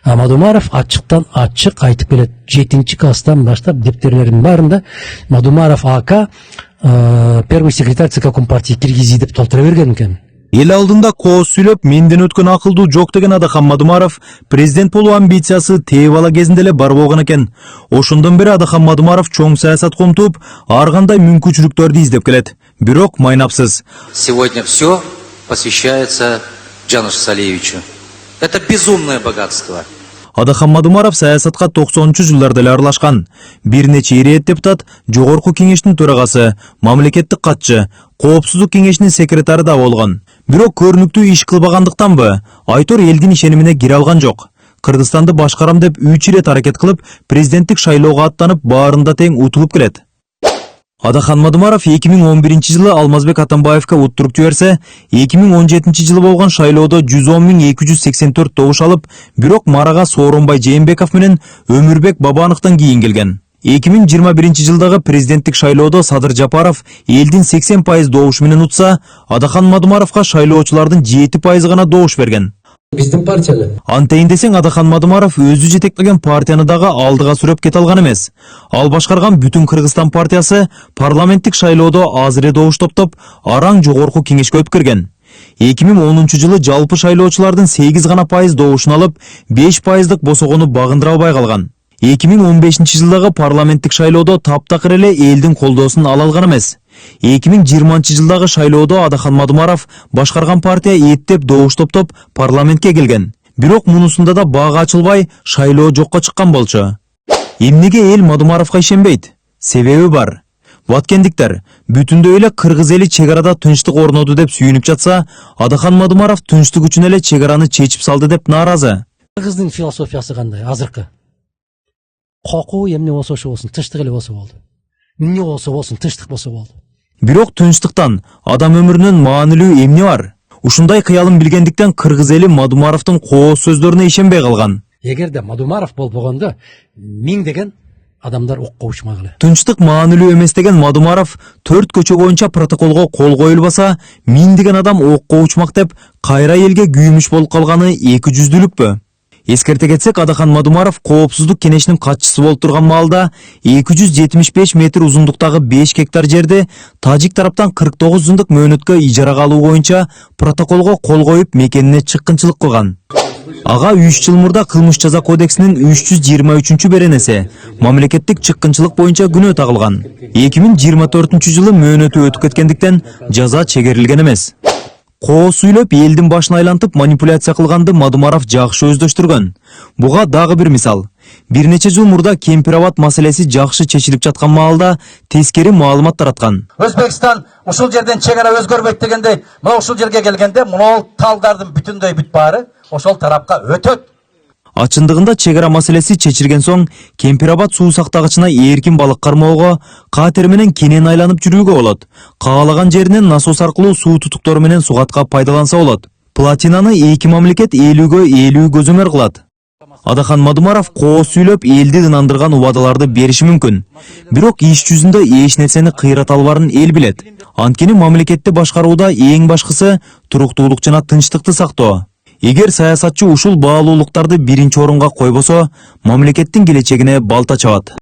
Мадумаров ачыктан ачык айтып келет. 7-класстан баштап дептерлердин баарында Мадумаров АК первый секретарь ЦК Компартии Киргизии деп толтура берген экен. Ел алдында кооз сүйлөп, менден өткөн акылдуу жок деген Адахан Мадумаров президент болуу амбициясы тээ бала кезинде эле бар болгон экен. Ошондон бери Адахан Мадумаров чоң саясат комтуп, ар кандай мүмкүнчүлүктөрдү издеп келет. Бирок майнапсыз. Сегодня все посвящается Джанышу Салиевичу. Это безумное богатство. Адахан Мадумаров саясатка 90-жылдарда эле аралашкан. Бир нече ирет депутат, жогорку кеңештин төрагасы, мамлекеттик катчы, коопсуздук кеңешинин секретары да болгон. Бирок көрүнүктүү иш кылбагандыктанбы, Айтор элдин ишенимине кире алган жок. Кыргызстанды башкарам деп 3 ирет аракет кылып, президенттик шайлоого аттанып, баарында тең утулуп келет. Адахан Мадумаров 2011 жылы Алмазбек Атамбаевка уттуруп жиберсе, 2017 жылы болгон шайлоодо 110.284 добуш алып, бирок Марага Сооронбай Жээнбеков менен Өмүрбек Бабановдон кийин келген. 2021 жылдагы президенттик шайлоодо Садыр Жапаров элдин 80% добуш менен утса, Адахан Мадумаровга шайлоочулардын 7% гана добуш берген. Биздин партиялы. Антейин десең, Адахан Мадумаров өзү жетектеген партияны дагы алдыга сүрөп кете алган эмес. Ал башкарган Бүтүн Кыргызстан партиясы парламенттик шайлоодо аз эле добуш топтоп, араң жогорку кеңешке өткөргөн. 2010 жылы жалпы шайлоочулардын 8 гана пайыз добушун алып, 5%дык босогону багындыра албай калган. 2015 жылдагы парламенттик шайлоодо таптакыр эле элдин колдоосун ала алган эмес. 2020 жылдагы шайлоодо Адахан Мадумаров башкарган партия эттеп добуш топтоп парламентке келген. Бирок мунусунда да бага ачылбай, шайлоо жокко чыккан болчу. Эмнеге эл Мадумаровго ишенбейт? Себеби бар. Баткендиктер бүтүндөй эле кыргыз эли чек арада тынчтык орноду деп сүйүнүп жатса, Адахан Мадумаров тынчтык үчүн эле чек араны чечип салды деп нааразы. Кыргыздын философиясы кандай? Азыркы. Кокуу эмне болсо ошо болсун, тынчтык эле болсо болду. Эмне болсо болсун, тынчтык болсо болду. Бирок тынчтыктан адам өмүрүнөн маанилүү эмне бар? Ушундай кыялын билгендиктен кыргыз эли Мадумаровдун кооз сөздөрүнө ишенбей калган. Эгерде Мадумаров болбогондо 1000 адамдар окко учмагылы. Тынчтык маанилүү эмес деген Мадумаров 4 көчө боюнча протоколго кол коюлбаса, 1000 адам окко учмак деп кайра элге күйүмүш болуп калганы 200-дүлүкпү? Эскерте кетсек, Адахан Мадумаров коопсуздук кенешинин катчысы болуп турган маалда 275 метр узундуктагы 5 гектар жерди тажик тараптан 49 жылдык мөөнөткө ижарага алуу боюнча протоколго кол коюп мекенине чыккынчылык кылган. Ага 3 жыл мурда кылмыш жаза кодексинин 323 беренеси мамлекеттик чыккынчылык боюнча күнөө тагылган. 2024 жылы мөөнөтү өтүп кеткендиктен жаза чегерилген эмес. Кооз сүйлөп элдин башын айлантып манипуляция кылганды Мадумаров жакшы өздөштүргөн. Буга дагы бир мисал. Бир нече жыл мурда Кемпир-Абад маселеси жакшы чечилип жаткан маалда тескери маалымат тараткан. Өзбекстан ушул жерден чек ара өзгөрбөйт дегенде, мына ушул жерге келгенде могул талдардын бүтүндөй бүт баары ошол тарапка өтөт. Ачындыгында чек ара маселеси чечилген соң Кемпир-Абад суу сактагычына эркин балык кармоого, катер менен кенен айланып жүрүүгө болот. Каалаган жеринен насос аркылуу суу тутуктору менен сугатка пайдаланса болот. Платинаны эки мамлекет 50-50 көзөмөр кылат. Адахан Мадумаров кооз сүйлөп элди ынандырган убадаларды бериши мүмкүн. Бирок иш жүзүндө эч нерсени кыйрата албарын эл билет. Анткени мамлекетти башкарууда эң башкысы туруктуулук жана тынчтыкты сактоо. Эгер саясатчы ушул баалуулуктарды биринчи орунга койбосо, мамлекеттин келечегине балта чабат.